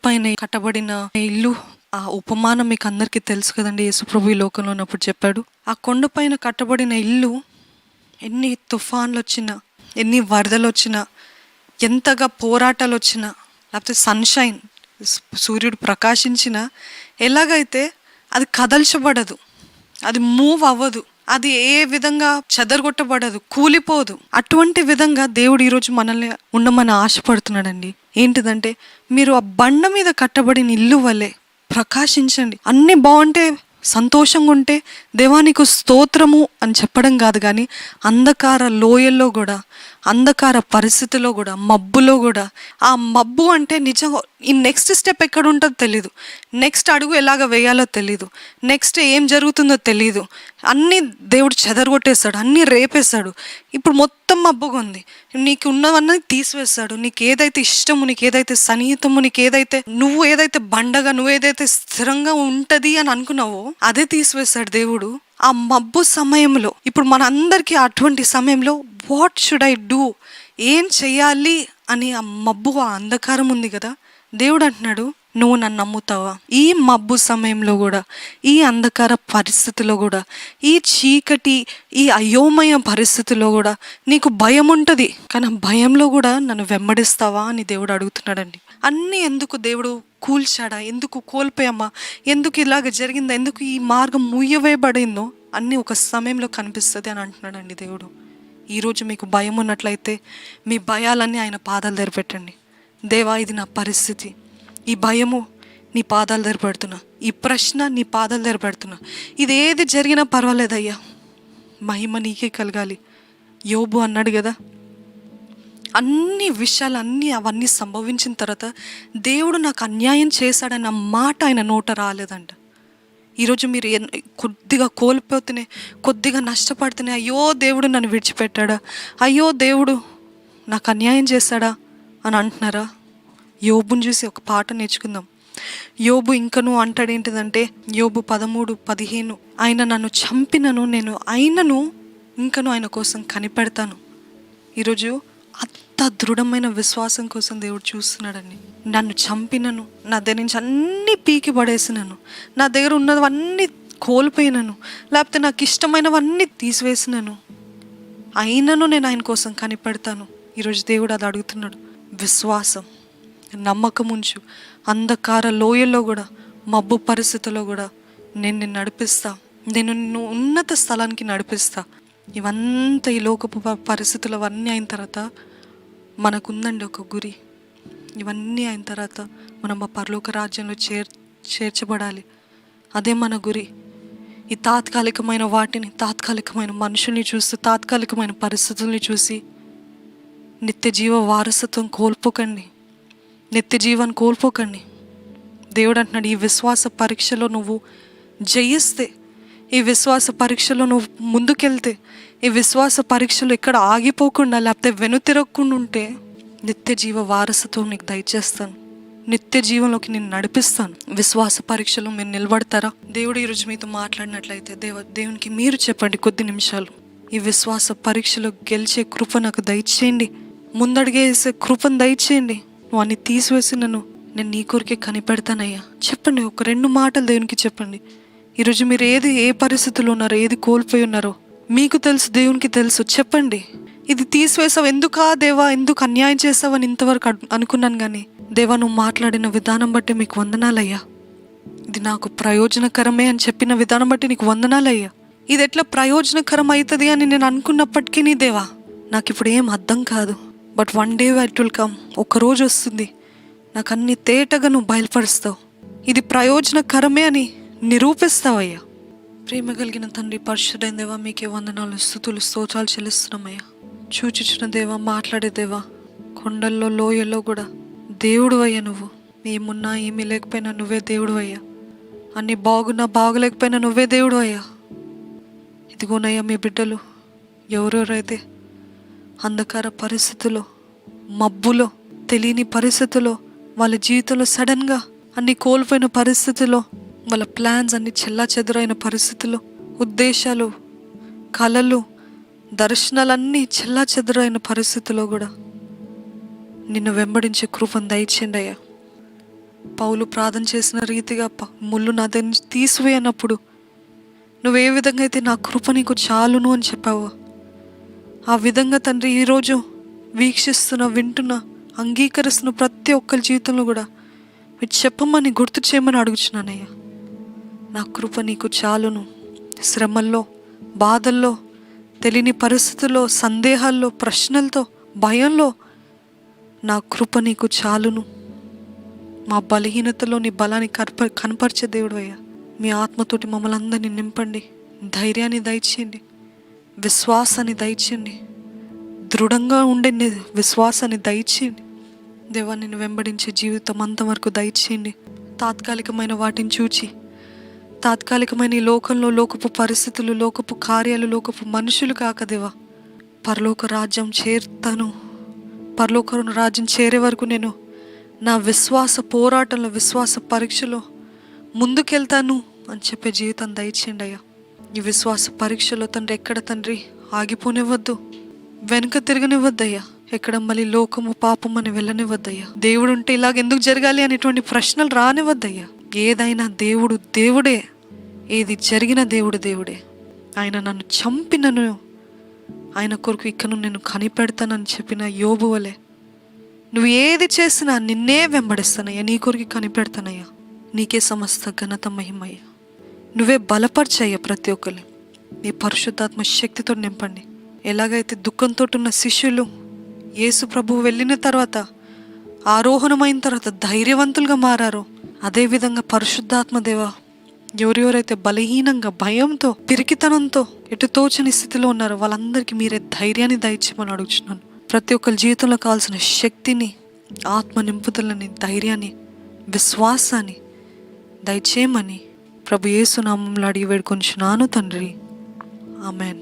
కొండపైన కట్టబడిన ఇల్లు, ఆ ఉపమానం మీకు అందరికీ తెలుసు కదండి. యేసుప్రభు ఈ లోకంలో ఉన్నప్పుడు చెప్పాడు. ఆ కొండపైన కట్టబడిన ఇల్లు ఎన్ని తుఫాన్లు వచ్చినా, ఎన్ని వరదలు వచ్చినా, ఎంతగా పోరాటాలు వచ్చినా, లేకపోతే సన్షైన్ సూర్యుడు ప్రకాశించినా, ఎలాగైతే అది కదల్చబడదు, అది మూవ్ అవ్వదు, అది ఏ విధంగా చెదరగొట్టబడదు, కూలిపోదు. అటువంటి విధంగా దేవుడు ఈరోజు మనల్ని ఉండమని ఆశపడుతున్నాడండి. ఏంటిదంటే, మీరు ఆ బండ మీద కట్టబడిన ఇల్లు వలె ప్రకాశించండి. అన్నీ బాగుంటే, సంతోషంగా ఉంటే దేవానికి స్తోత్రము అని చెప్పడం కాదు, కానీ అంధకార లోయల్లో కూడా, అంధకార పరిస్థితిలో కూడా, మబ్బులో కూడా, ఆ మబ్బు అంటే నిజంగా ఈ నెక్స్ట్ స్టెప్ ఎక్కడ ఉంటుందో తెలీదు, నెక్స్ట్ అడుగు ఎలాగ వేయాలో తెలీదు, నెక్స్ట్ ఏం జరుగుతుందో తెలీదు. అన్నీ దేవుడు చెదరగొట్టేశాడు, అన్నీ రేపేశాడు. ఇప్పుడు మొత్తం మబ్బుగా ఉంది. నీకు ఉన్నవన్నీ తీసివేస్తాడు. నీకు ఏదైతే ఇష్టము, నీకు ఏదైతే సన్నిహితము, నీకు ఏదైతే నువ్వు ఏదైతే బండగా, నువ్వు ఏదైతే స్థిరంగా ఉంటుంది అని అనుకున్నావో అదే తీసివేస్తాడు దేవుడు. ఆ మబ్బు సమయంలో, ఇప్పుడు మనందరికీ అటువంటి సమయంలో వాట్ షుడ్ ఐ డూ, ఏం చెయ్యాలి అని ఆ మబ్బు, ఆ అంధకారం ఉంది కదా. దేవుడు అంటున్నాడు, నువ్వు నన్ను నమ్ముతావా? ఈ మబ్బు సమయంలో కూడా, ఈ అంధకార పరిస్థితిలో కూడా, ఈ చీకటి, ఈ అయోమయ పరిస్థితిలో కూడా నీకు భయం ఉంటుంది, కానీ భయంలో కూడా నన్ను వెంబడిస్తావా అని దేవుడు అడుగుతున్నాడండి. అన్నీ ఎందుకు దేవుడు కూల్చాడా, ఎందుకు కోల్పోయామా, ఎందుకు ఇలాగ జరిగిందా, ఎందుకు ఈ మార్గం ముయ్యవేయబడిందో అన్నీ ఒక సమయంలో కనిపిస్తుంది అని అంటున్నాడండి దేవుడు. ఈరోజు మీకు భయం ఉన్నట్లయితే మీ భయాలన్నీ ఆయన పాదాల దగ్గర పెట్టండి. దేవా, ఇది నా పరిస్థితి, ఈ భయము నీ పాదాల దగ్గర పెడుతున్నా, ఈ ప్రశ్న నీ పాదాల దగ్గర పెడుతున్నా, ఇది ఏది జరిగినా పర్వాలేదయ్యా, మహిమ నీకే కలగాలి. యోబు అన్నాడు కదా, అన్ని విషయాలు అవన్నీ సంభవించిన తర్వాత దేవుడు నాకు అన్యాయం చేశాడన్న మాట ఆయన నోట రాలేదంట. ఈరోజు మీరు కొద్దిగా కోల్పోతేనే, కొద్దిగా నష్టపడితేనే, అయ్యో దేవుడు నన్ను విడిచిపెట్టాడా, అయ్యో దేవుడు నాకు అన్యాయం చేశాడా అని అంటున్నారా? యోబుని చూసి ఒక పాట నేర్చుకుందాం. యోబు ఇంకను అంటాడు ఏంటిదంటే, యోబు 13:15, ఆయన నన్ను చంపినను నేను అయినను ఇంకను ఆయన కోసం కనిపెడతాను. ఈరోజు అంత దృఢమైన విశ్వాసం కోసం దేవుడు చూస్తున్నాడండి. నన్ను చంపినను, నా దగ్గర నుంచి అన్నీ పీకి పడేసినాను, నా దగ్గర ఉన్నవన్నీ కోల్పోయినాను, లేకపోతే నాకు ఇష్టమైనవన్నీ తీసివేసినాను, అయినను నేను ఆయన కోసం కనిపెడతాను. ఈరోజు దేవుడు అది అడుగుతున్నాడు. విశ్వాసం, నమ్మకం ఉంచు. అంధకార లోయల్లో కూడా, మబ్బు పరిస్థితుల్లో కూడా నేను నిన్ను నడిపిస్తా, నేను నిన్ను ఉన్నత స్థలానికి నడిపిస్తా. ఇవంతా ఈ లోకపు పరిస్థితులు అవన్నీ అయిన తర్వాత మనకుందండి ఒక గురి. ఇవన్నీ అయిన తర్వాత మనం ఆ పరలోక రాజ్యంలో చేర్చబడాలి. అదే మన గురి. ఈ తాత్కాలికమైన వాటిని, తాత్కాలికమైన మనుషుల్ని చూస్తూ, తాత్కాలికమైన పరిస్థితుల్ని చూసి నిత్య జీవ వారసత్వం కోల్పోకండి, నిత్య జీవాన్ని కోల్పోకండి. దేవుడు అంటున్నాడు, ఈ విశ్వాస పరీక్షలో నువ్వు జయిస్తే, ఈ విశ్వాస పరీక్షలో నువ్వు ముందుకెళ్తే, ఈ విశ్వాస పరీక్షలో ఎక్కడ ఆగిపోకుండా, లేకపోతే వెనుతిరగకుండా ఉంటే, నిత్య జీవ వారసత్వం నీకు దయచేస్తాను, నిత్య జీవంలోకి నేను నడిపిస్తాను. విశ్వాస పరీక్షలో మీరు నిలబడతారా? దేవుడు ఈరోజు మీతో మాట్లాడినట్లయితే దేవునికి మీరు చెప్పండి, కొద్ది నిమిషాలు, ఈ విశ్వాస పరీక్షలో గెలిచే కృప నాకు దయచేయండి, ముందడిగేసే కృపను దయచేయండి, నువ్వు అన్ని తీసివేసి నేను నీ కొరికే కనిపెడతానయ్యా. చెప్పండి, ఒక 2 మాటలు దేవునికి చెప్పండి. ఈరోజు మీరు ఏ పరిస్థితుల్లో ఉన్నారో, ఏది కోల్పోయి ఉన్నారో మీకు తెలుసు, దేవునికి తెలుసు. చెప్పండి, ఇది తీసివేసావు, ఎందుకా దేవా, ఎందుకు అన్యాయం చేసావని ఇంతవరకు అనుకున్నాను, కానీ దేవా నువ్వు మాట్లాడిన విధానం బట్టి మీకు వందనాలయ్యా, ఇది నాకు ప్రయోజనకరమే అని చెప్పిన విధానం బట్టి నీకు వందనాలయ్యా. ఇది ఎట్లా ప్రయోజనకరం అవుతుంది అని నేను అనుకున్నప్పటికీ నీ దేవా నాకు ఇప్పుడు ఏం అర్థం కాదు, but one day it will come, ఒకరోజు వస్తుంది, నాకు అన్ని తేటగా నువ్వు బయలుపరుస్తావు, ఇది ప్రయోజనకరమే అని నిరూపిస్తావయ్యా. ప్రేమ కలిగిన తండ్రి, పరిశుద్ధైన దేవా, మీకే వందనాలు, స్తుతులు, స్తోత్రాలు చెల్లిస్తున్నామయ్యా. చూచుచున్న దేవా, మాట్లాడే దేవా, కొండల్లో లోయల్లో కూడా దేవుడు అయ్యా, నువ్వు ఏమున్నా ఏమీ లేకపోయినా నువ్వే దేవుడు అయ్యా, అన్ని బాగున్నా బాగలేకపోయినా నువ్వే దేవుడు అయ్యా. ఇదిగోనయ్యా, మీ బిడ్డలు ఎవరెవరైతే అంధకార పరిస్థితుల్లో, మబ్బులో, తెలియని పరిస్థితుల్లో, వాళ్ళ జీవితంలో సడన్గా అన్ని కోల్పోయిన పరిస్థితుల్లో, వాళ్ళ ప్లాన్స్ అన్ని చెల్లా చెదురైన పరిస్థితుల్లో, ఉద్దేశాలు, కళలు, దర్శనాలన్నీ చెల్లా చెదురైన పరిస్థితుల్లో కూడా నిన్ను వెంబడించే కృపను దయచేయండి అయ్యా. పౌలు ప్రార్థన చేసిన రీతిగా ముళ్ళు నా దగ్గర నుంచి తీసివేయనప్పుడు నువ్వు ఏ విధంగా అయితే నా కృప నీకు చాలును అని చెప్పావు, ఆ విధంగా తండ్రి ఈరోజు వీక్షిస్తున్న, వింటున్న, అంగీకరిస్తున్న ప్రతి ఒక్కరి జీవితంలో కూడా మీరు చెప్పమని గుర్తు చేయమని అడుగుచున్నానయ్యా. నా కృప నీకు చాలును. శ్రమల్లో, బాధల్లో, తెలియని పరిస్థితుల్లో, సందేహాల్లో, ప్రశ్నలతో, భయంలో నా కృప నీకు చాలును. మా బలహీనతలో నీ బలాన్ని కనపరిచే దేవుడు అయ్యా. మీ ఆత్మతోటి మమ్మల్ని అందరినీ నింపండి. ధైర్యాన్ని దయచేయండి, విశ్వాసాన్ని దయచేయండి, దృఢంగా ఉండే విశ్వాసాన్ని దయచేయండి. దేవా, నిన్ను వెంబడించే జీవితం అంతవరకు దయచేయండి. తాత్కాలికమైన వాటిని చూచి, తాత్కాలికమైన ఈ లోకంలో లోకపు పరిస్థితులు, లోకపు కార్యాలు, లోకపు మనుషులు కాక దేవా, పరలోక రాజ్యం చేరుతాను. పరలోక రాజ్యం చేరే వరకు నేను నా విశ్వాస పోరాటంలో, విశ్వాస పరీక్షలో ముందుకెళ్తాను అని చెప్పే జీవితం దయచేయండి అయ్యా. ఈ విశ్వాస పరీక్షలో తండ్రి ఎక్కడ తండ్రి ఆగిపోనివ్వద్దు, వెనుక తిరగనివ్వద్దయ్యా. ఎక్కడ మళ్ళీ లోకము, పాపం అని వెళ్ళనివ్వద్దయ్యా. దేవుడు ఉంటే ఇలాగ ఎందుకు జరగాలి అనేటువంటి ప్రశ్నలు రానివ్వద్దయ్యా. ఏదైనా దేవుడు దేవుడే, ఏది జరిగిన దేవుడు దేవుడే. ఆయన నన్ను చంపినను ఆయన కొరకు ఇకను నేను కనిపెడతానని చెప్పిన యోబు వలె నువ్వు ఏది చేసినా నిన్నే వెంబడిస్తానయ్యా, నీ కొరకు కనిపెడతానయ్యా. నీకే సమస్త ఘనత, మహిమయ్యా. నువ్వే బలపరిచయ్యా. ప్రతి ఒక్కరిని నీ పరిశుద్ధాత్మ శక్తితో నింపండి. ఎలాగైతే దుఃఖంతో ఉన్న శిష్యులు యేసు ప్రభువు వెళ్ళిన తర్వాత, ఆరోహణమైన తర్వాత ధైర్యవంతులుగా మారారో, అదేవిధంగా పరిశుద్ధాత్మ దేవా, ఎవరెవరైతే బలహీనంగా, భయంతో, పిరికితనంతో, ఎటు తోచని స్థితిలో ఉన్నారో వాళ్ళందరికీ మీరే ధైర్యాన్ని దయచేయమని అడుగుతున్నాను. ప్రతి ఒక్కరి జీవితంలో కావాల్సిన శక్తిని, ఆత్మ నింపుదలని, ధైర్యాన్ని, విశ్వాసాన్ని దయచేయమని ప్రభు యేసు నామములో అడిగి వేడుకొంచున్నాను తండ్రి. ఆమెన్.